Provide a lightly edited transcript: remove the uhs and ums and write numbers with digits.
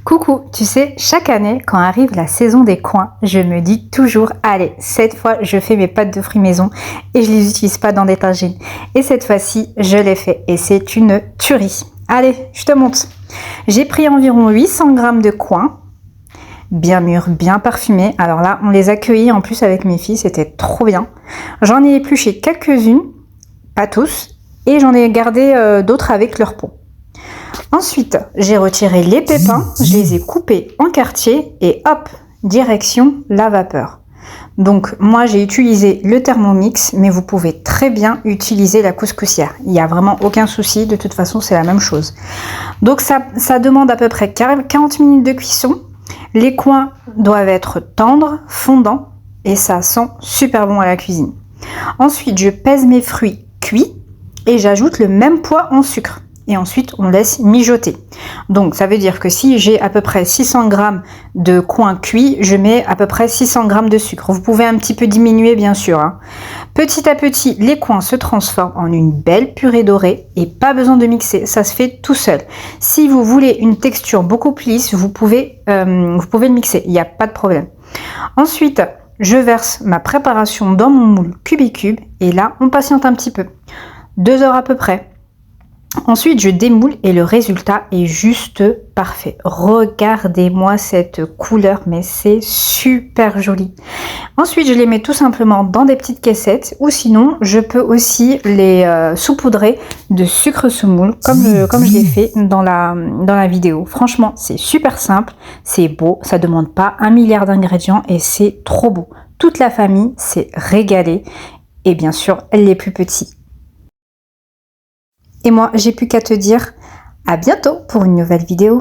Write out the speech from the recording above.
Coucou, tu sais, chaque année, quand arrive la saison des coins, je me dis toujours, allez, cette fois, je fais mes pâtes de fruits maison et je les utilise pas dans des tagines. Et cette fois-ci, je l'ai fait et c'est une tuerie. Allez, je te montre. J'ai pris environ 800 grammes de coins, bien mûrs, bien parfumés. Alors là, on les a cueillis en plus avec mes filles, c'était trop bien. J'en ai épluché quelques-unes, pas tous, et j'en ai gardé d'autres avec leur peau. Ensuite, j'ai retiré les pépins, je les ai coupés en quartiers et hop, direction la vapeur. Donc moi j'ai utilisé le Thermomix, mais vous pouvez très bien utiliser la couscoussière. Il n'y a vraiment aucun souci, de toute façon c'est la même chose. Donc ça demande à peu près 40 minutes de cuisson. Les coins doivent être tendres, fondants et ça sent super bon à la cuisine. Ensuite je pèse mes fruits cuits et j'ajoute le même poids en sucre. Et ensuite on laisse mijoter. Donc ça veut dire que si j'ai à peu près 600 g de coins cuits, je mets à peu près 600 g de sucre. Vous pouvez un petit peu diminuer bien sûr, hein. Petit à petit, les coins se transforment en une belle purée dorée et pas besoin de mixer, ça se fait tout seul. Si vous voulez une texture beaucoup plus lisse, vous pouvez le mixer, il n'y a pas de problème. Ensuite, je verse ma préparation dans mon moule Cubicube et là on patiente un petit peu, 2 heures à peu près. Ensuite, je démoule et le résultat est juste parfait. Regardez-moi cette couleur, mais c'est super joli. Ensuite, je les mets tout simplement dans des petites caissettes ou sinon, je peux aussi les saupoudrer de sucre semoule comme je l'ai fait dans la vidéo. Franchement, c'est super simple, c'est beau, ça demande pas 1 milliard d'ingrédients et c'est trop beau. Toute la famille s'est régalée et bien sûr, les plus petits. Et moi, j'ai plus qu'à te dire à bientôt pour une nouvelle vidéo.